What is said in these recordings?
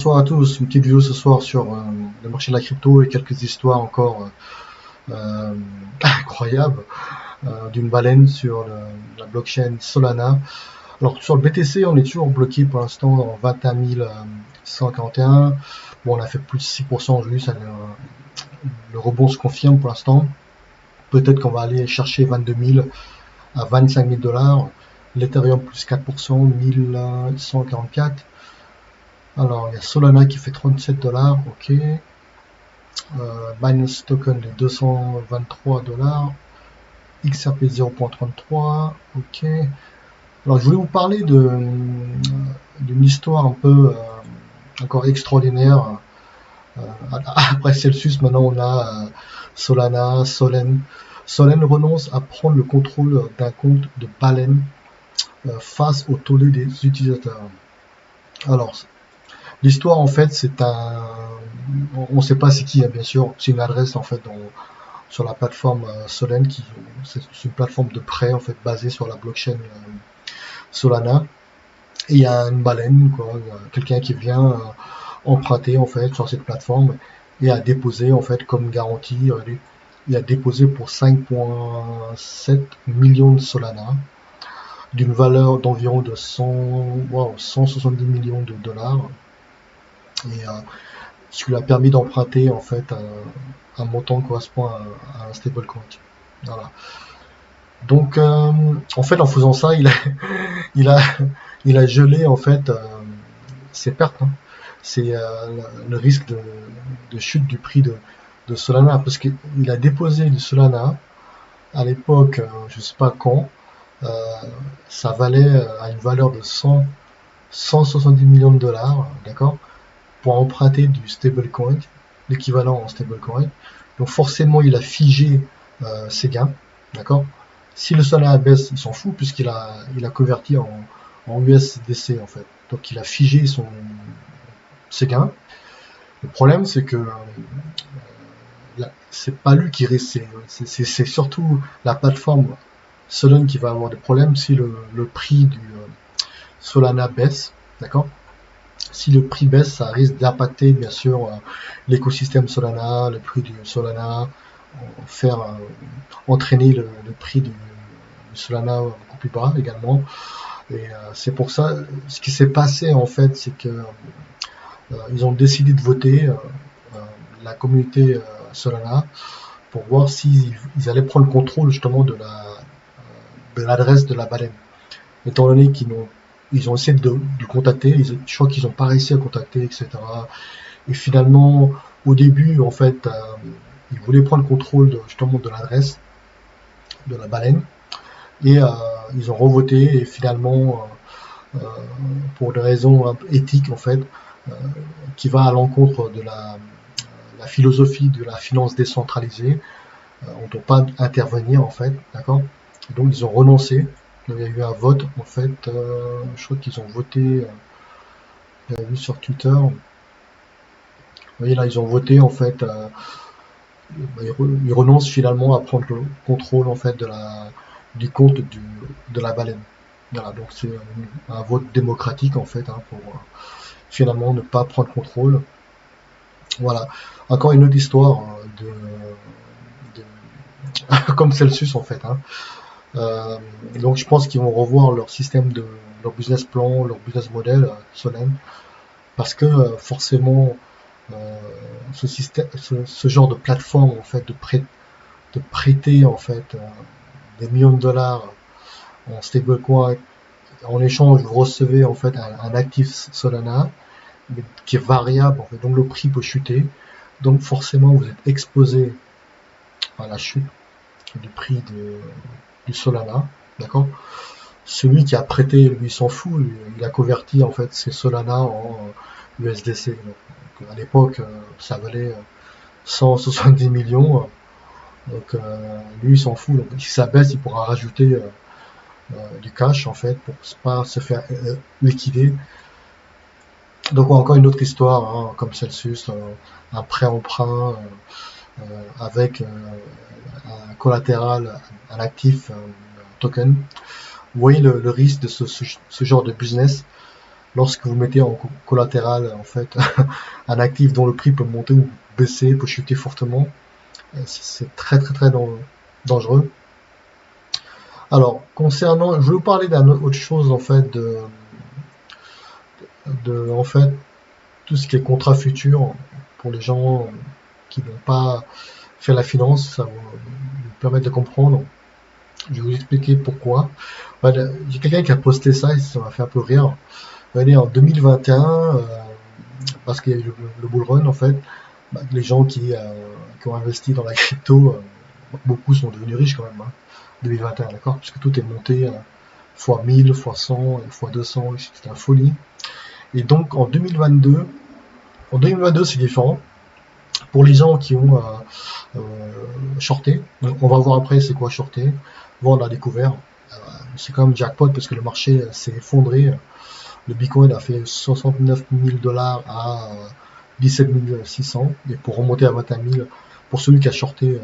Bonsoir à tous, une petite vidéo ce soir sur le marché de la crypto et quelques histoires encore incroyables d'une baleine sur la blockchain Solana. Alors sur le BTC, on est toujours bloqué pour l'instant en 21 141. Bon, on a fait plus de 6% aujourd'hui, le rebond se confirme pour l'instant. Peut-être qu'on va aller chercher 22 000 à 25 000 $. L'Ethereum plus 4%, 1144. Alors, il y a Solana qui fait 37 $, ok. Binance Token les 223 $, XRP 0.33, ok. Alors je voulais vous parler d'une histoire un peu encore extraordinaire. Après Celsius, maintenant on a Solana, Solène. Solène renonce à prendre le contrôle d'un compte de baleine face au tollé des utilisateurs. Alors, l'histoire en fait c'est on ne sait pas c'est qui, hein, bien sûr, c'est une adresse en fait sur la plateforme Solène, c'est une plateforme de prêt en fait basée sur la blockchain Solana. Et il y a une baleine, quoi, quelqu'un qui vient emprunter en fait sur cette plateforme et a déposé en fait comme garantie, il a déposé pour 5,7 millions de Solana d'une valeur d'environ de 170 millions de dollars, et ce qui lui a permis d'emprunter en fait un montant correspond à un stablecoin. Voilà. Donc, en fait, en faisant ça, il a, il a gelé en fait ses pertes, hein. C'est le risque de chute du prix de Solana, parce qu'il a déposé du Solana à l'époque, je ne sais pas quand, euh, ça valait à une valeur de 170 millions de dollars, d'accord, pour emprunter du stablecoin, l'équivalent en stablecoin. Donc forcément, il a figé ses gains, d'accord. Si le Solana baisse, il s'en fout puisqu'il il a converti en USDC en fait. Donc il a figé ses gains. Le problème, c'est que c'est pas lui qui risque, c'est surtout la plateforme Solana qui va avoir des problèmes si le prix du Solana baisse, d'accord. Si le prix baisse, ça risque d'impacter bien sûr l'écosystème Solana, le prix du Solana, faire entraîner le prix du Solana beaucoup plus bas également. Et c'est pour ça, ce qui s'est passé en fait, c'est que ils ont décidé de voter, la communauté Solana, pour voir s'ils allaient prendre le contrôle justement de l'adresse de la baleine. Étant donné ils ont essayé de le contacter, je crois qu'ils n'ont pas réussi à contacter, etc. Et finalement, au début, en fait, ils voulaient prendre le contrôle justement de l'adresse de la baleine. Et ils ont revoté, et finalement, pour des raisons éthiques, en fait, qui va à l'encontre de la philosophie de la finance décentralisée, on ne doit pas intervenir, en fait, d'accord. Donc ils ont renoncé. Il y a eu un vote, en fait, je crois qu'ils ont voté, j'avais vu sur Twitter, vous voyez là, ils ont voté, en fait, ils renoncent finalement à prendre le contrôle, en fait, du compte de la baleine. Voilà, donc c'est un vote démocratique, en fait, hein, pour finalement ne pas prendre contrôle. Voilà. Encore une autre histoire comme Celsius, en fait, hein. Donc je pense qu'ils vont revoir leur système leur business plan, leur business model, Solène, parce que forcément ce genre de plateforme en fait de prêter en fait des millions de dollars en stablecoin, en échange vous recevez en fait un actif Solana qui est variable en fait, donc le prix peut chuter, donc forcément vous êtes exposé à la chute du prix du Solana, d'accord. Celui qui a prêté, lui, s'en fout, il a converti en fait ses Solana en USDC. Donc, à l'époque, ça valait 170 millions. Donc lui, il s'en fout. Donc, si ça baisse, il pourra rajouter du cash en fait pour pas se faire liquider. Donc encore une autre histoire, hein, comme Celsius, un prêt-emprunt avec un collatéral, un actif, un token. Vous voyez le risque de ce genre de business. lorsque vous mettez en collatéral en fait un actif dont le prix peut monter ou baisser, peut chuter fortement, c'est très très très dangereux. Alors, concernant, je vais vous parler autre chose en fait en fait tout ce qui est contrat futur pour les gens qui n'ont pas fait la finance, ça va vous permettre de comprendre. Je vais vous expliquer pourquoi. Voilà, j'ai quelqu'un qui a posté ça et ça m'a fait un peu rire. Regardez, en 2021, parce qu'il y a eu le bull run en fait, les gens qui ont investi dans la crypto, beaucoup sont devenus riches quand même. 2021, d'accord? Parce que tout est monté fois 1000, fois 100, fois 200, c'était la folie. Et donc en 2022, c'est différent. Pour les gens qui ont shorté, on va voir après c'est quoi shorter, vendre à découvert. C'est quand même jackpot parce que le marché s'est effondré. Le Bitcoin a fait 69 000 dollars à 17 600 et pour remonter à 21 000, pour celui qui a shorté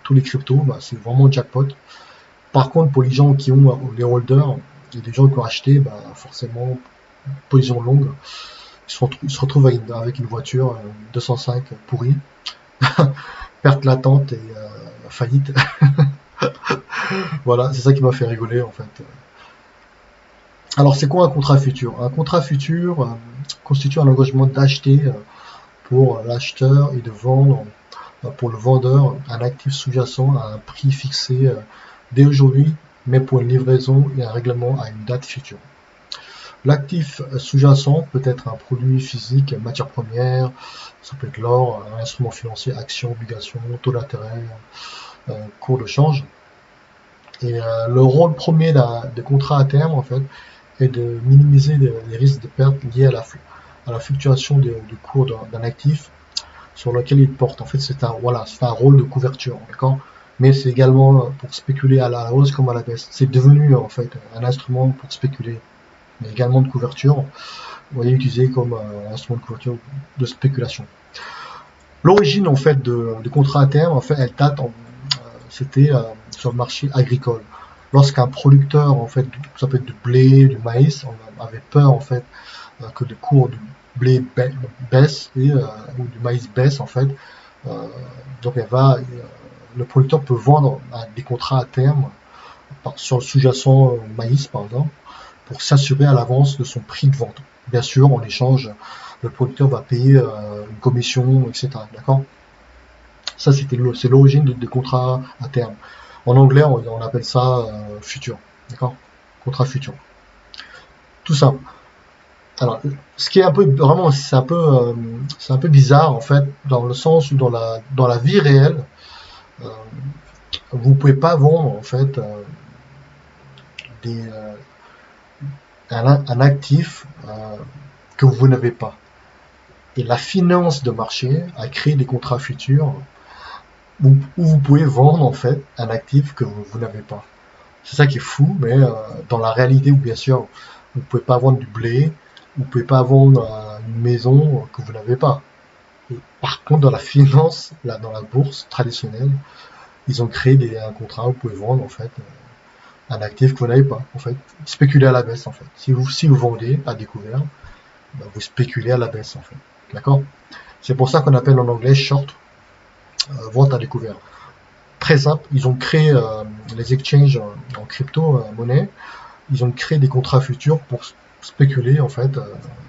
tous les cryptos, c'est vraiment jackpot. Par contre, pour les gens qui ont les holders et les gens qui ont acheté, forcément, position longue, ils se retrouvent avec une voiture 205 pourrie, perte latente et faillite. Voilà, c'est ça qui m'a fait rigoler en fait. Alors, c'est quoi un contrat futur? Un contrat futur constitue un engagement d'acheter pour l'acheteur et de vendre pour le vendeur un actif sous-jacent à un prix fixé dès aujourd'hui, mais pour une livraison et un règlement à une date future. L'actif sous-jacent peut être un produit physique, matière première, ça peut être l'or, un instrument financier, action, obligation, taux d'intérêt, cours de change. Et le rôle premier des contrats à terme, en fait, est de minimiser les risques de perte liés à la fluctuation du cours d'un actif sur lequel il porte. En fait, c'est un rôle de couverture, d'accord? Mais c'est également pour spéculer à la hausse comme à la baisse. C'est devenu en fait un instrument pour spéculer, mais également de couverture. Vous voyez, utilisé comme un instrument de couverture de spéculation. L'origine en fait de contrats à terme, en fait, elle date, c'était sur le marché agricole. Lorsqu'un producteur, en fait, ça peut être du blé, du maïs, on avait peur en fait que le cours du blé baisse ou du maïs baisse en fait. Donc le producteur peut vendre des contrats à terme sur le sous-jacent maïs par exemple pour s'assurer à l'avance de son prix de vente. Bien sûr, en échange, le producteur va payer une commission, etc. D'accord? Ça, c'est l'origine des contrats à terme. En anglais, on appelle ça futur. D'accord? Contrat futur. Tout ça. Alors, ce qui est un peu vraiment, c'est un peu bizarre en fait, dans le sens où dans la vie réelle, vous pouvez pas vendre en fait des, un actif que vous n'avez pas. Et la finance de marché a créé des contrats futurs où vous pouvez vendre en fait un actif que vous n'avez pas. C'est ça qui est fou, mais dans la réalité où bien sûr vous ne pouvez pas vendre du blé, vous ne pouvez pas vendre une maison que vous n'avez pas. Et par contre, dans la finance, dans la bourse traditionnelle, ils ont créé un contrat où vous pouvez vendre en fait un actif que vous n'avez pas. En fait, spéculer à la baisse en fait. Si vous vendez à découvert, vous spéculez à la baisse en fait. D'accord? C'est pour ça qu'on appelle en anglais short, vente à découvert. Très simple, ils ont créé les exchanges en crypto-monnaie, ils ont créé des contrats futurs pour spéculer en fait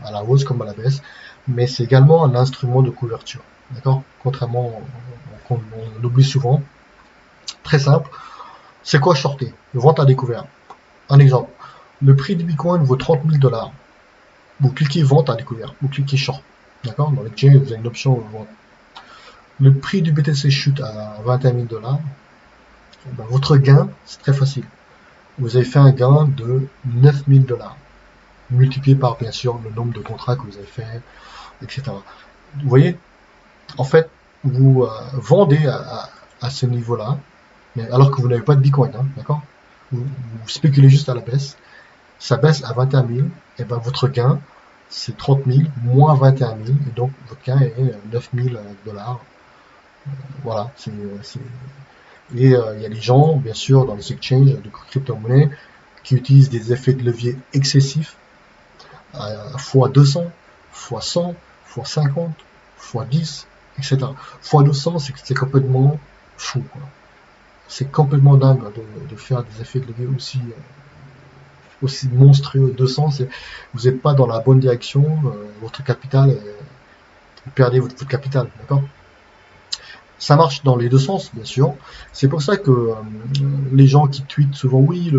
à la hausse comme à la baisse, mais c'est également un instrument de couverture. D'accord? Contrairement on oublie souvent. Très simple. C'est quoi shorter? Vente à découvert. Un exemple. Le prix du Bitcoin vaut 30 000 dollars. Vous cliquez vente à découvert. Vous cliquez short. D'accord? Dans l'exchange, vous avez une option vente. Le prix du BTC chute à 21 000 dollars. Votre gain, c'est très facile. Vous avez fait un gain de 9 000 dollars. Multiplié par, bien sûr, le nombre de contrats que vous avez fait, etc. Vous voyez? En fait, vous vendez à ce niveau-là, mais alors que vous n'avez pas de Bitcoin, hein, d'accord? Vous spéculez juste à la baisse. Ça baisse à 21 000, et ben votre gain, c'est 30 000 moins 21 000, et donc votre gain est 9 000 dollars. Voilà. Et il y a des gens, bien sûr, dans les exchanges de crypto-monnaies, qui utilisent des effets de levier excessifs fois 200, fois 100, fois 50, fois 10, etc. Fois 200, c'est complètement fou, quoi. C'est complètement dingue de faire des effets de levier aussi monstrueux. 200, vous n'êtes pas dans la bonne direction, votre capital, vous perdez votre capital, d'accord? Ça marche dans les deux sens, bien sûr. C'est pour ça que les gens qui tweetent souvent, oui,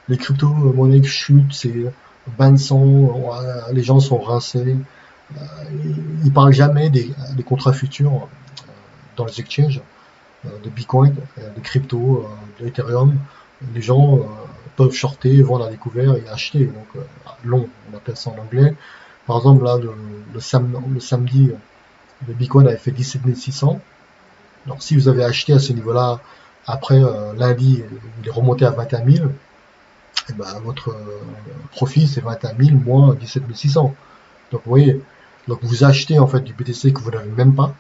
les crypto-monnaies chutent, c'est ban sang, les gens sont rincés. Ils parlent jamais des contrats futurs dans les exchanges, de Bitcoin, de crypto, de Ethereum. Les gens peuvent shorter, vendre à découvert et acheter. Donc, long, on appelle ça en anglais. Par exemple, là, le samedi, le Bitcoin avait fait 17 600. Donc, si vous avez acheté à ce niveau-là, après lundi, il est remonté à 21 000, et ben, votre profit, c'est 21 000 moins 17 600. Donc, vous voyez, donc vous achetez en fait du BTC que vous n'avez même pas,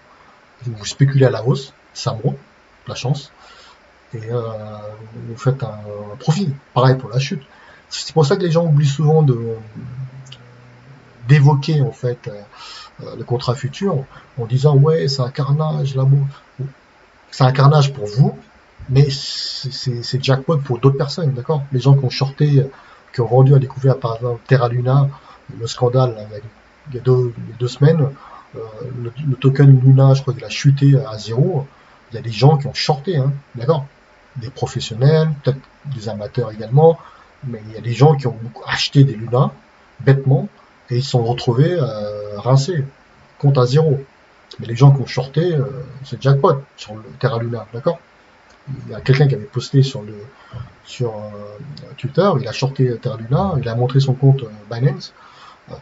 vous spéculez à la hausse, ça monte, la chance, et vous faites un profit. Pareil pour la chute. C'est pour ça que les gens oublient souvent d'évoquer en fait le contrat futur en disant ouais c'est un carnage là-bas. C'est un carnage pour vous, mais c'est jackpot pour d'autres personnes, d'accord? Les gens qui ont shorté, qui ont vendu à découvert par exemple Terra Luna, le scandale là, il y a deux semaines, le token Luna, je crois qu'il a chuté à zéro. Il y a des gens qui ont shorté, hein, d'accord? Des professionnels, peut-être des amateurs également, mais il y a des gens qui ont acheté des Luna bêtement et ils se sont retrouvés rincés, compte à zéro. Mais les gens qui ont shorté, c'est jackpot sur le Terra Luna, d'accord? Il y a quelqu'un qui avait posté sur Twitter, il a shorté Terra Luna, il a montré son compte Binance, euh,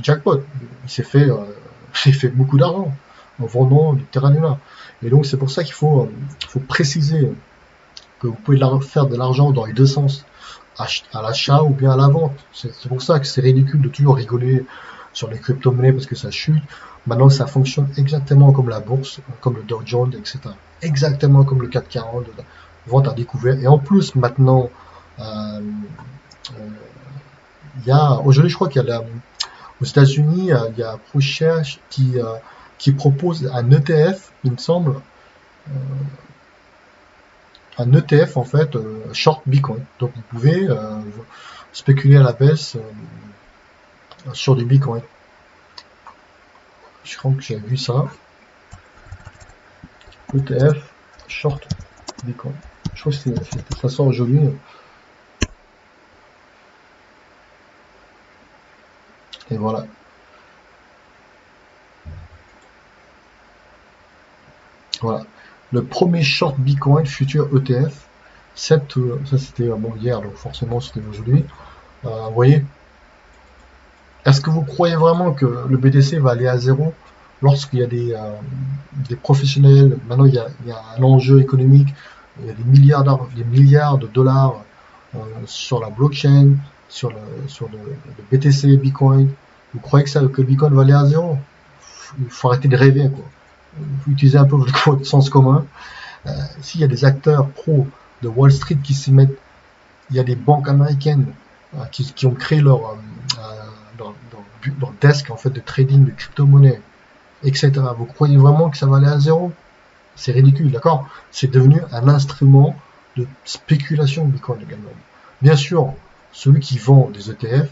jackpot. Il s'est fait beaucoup d'argent en vendant du Terra Luna. Et donc c'est pour ça qu'il faut préciser que vous pouvez faire de l'argent dans les deux sens, à l'achat ou bien à la vente. C'est pour ça que c'est ridicule de toujours rigoler sur les crypto-monnaies parce que ça chute. Maintenant, ça fonctionne exactement comme la bourse, comme le Dow Jones, etc. Exactement comme le CAC 40, vente à découvert. Et en plus, maintenant, euh, aujourd'hui, je crois qu'il y a aux États-Unis, il y a ProShares qui propose un ETF, il me semble, un ETF en fait, short Bitcoin. Donc vous pouvez spéculer à la baisse sur du Bitcoin. Je crois que j'ai vu ça. ETF short Bitcoin. Je crois que ça sort aujourd'hui. Et voilà. Voilà. Le premier short Bitcoin futur ETF. Ça c'était bon, hier, donc forcément c'était aujourd'hui. Vous voyez, est-ce que vous croyez vraiment que le BTC va aller à zéro lorsqu'il y a des professionnels? Maintenant, il y a un enjeu économique, il y a des milliards de dollars sur la blockchain, sur le BTC, Bitcoin. Vous croyez que le Bitcoin va aller à zéro? Il faut arrêter de rêver, quoi. Il faut utiliser un peu votre sens commun. S'il y a des acteurs pro de Wall Street qui s'y mettent, il y a des banques américaines qui ont créé leur desk en fait de trading de crypto-monnaies, etc. Vous croyez vraiment que ça va aller à zéro? C'est ridicule, d'accord? C'est devenu un instrument de spéculation Bitcoin également. Bien sûr, celui qui vend des ETF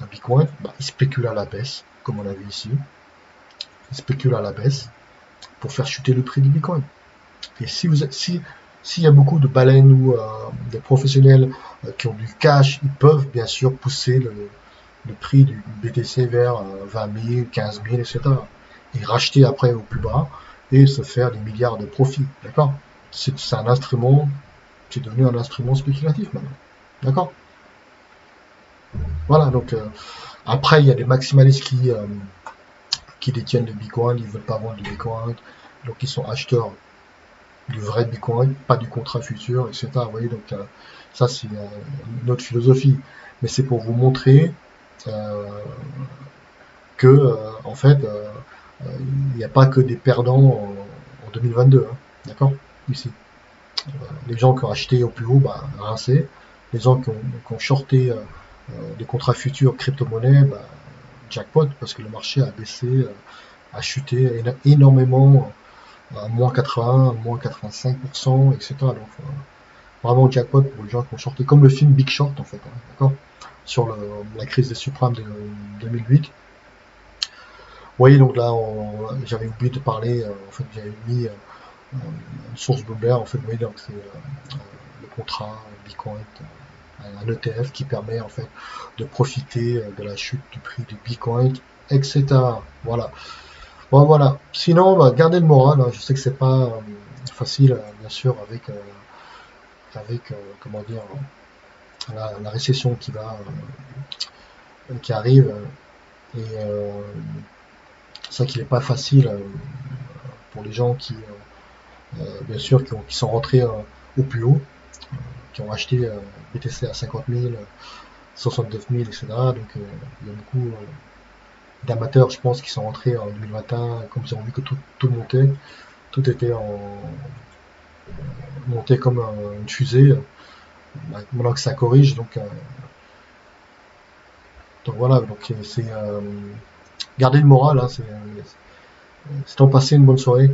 à Bitcoin, il spécule à la baisse, comme on a vu ici. Il spécule à la baisse pour faire chuter le prix du Bitcoin. Et s'il y a beaucoup de baleines ou des professionnels qui ont du cash, ils peuvent bien sûr pousser le prix du BTC vers 20 000, 15 000, etc. Et racheter après au plus bas et se faire des milliards de profits. D'accord? C'est un instrument, c'est devenu un instrument spéculatif maintenant. D'accord? Voilà, donc après il y a des maximalistes qui détiennent le Bitcoin, ils ne veulent pas vendre du Bitcoin, donc ils sont acheteurs du vrai Bitcoin, pas du contrat futur, etc. Vous voyez, donc ça c'est une autre philosophie. Mais c'est pour vous montrer que en fait il n'y a pas que des perdants en 2022, hein, d'accord? Ici, les gens qui ont acheté au plus haut, rincés. Les gens qui ont shorté des contrats futurs crypto-monnaies, bah, jackpot, parce que le marché a baissé, a chuté énormément, à moins 80, moins 85%, etc. Donc, vraiment jackpot pour les gens qui ont shorté, comme le film Big Short en fait, hein, d'accord, sur la crise des subprimes de 2008. Vous voyez, donc là, j'avais oublié de parler, en fait, j'avais mis une source Bloomberg, en fait, vous voyez, donc c'est le contrat Bitcoin, un ETF qui permet en fait de profiter de la chute du prix du Bitcoin, etc. Voilà. Bon, voilà. Sinon, bah, gardez le moral, hein. Je sais que c'est pas facile, bien sûr, avec comment dire, la récession qui arrive. Et c'est vrai qu'il n'est pas facile pour les gens bien sûr, qui sont rentrés au plus haut, qui ont acheté BTC à 50 000, 69 000, etc. Donc, il y a beaucoup d'amateurs, je pense, qui sont rentrés en 2021, comme ils ont vu que tout montait, tout était monté comme une fusée. Maintenant que ça corrige, donc voilà, donc c'est garder le moral, hein, c'est temps passé une bonne soirée.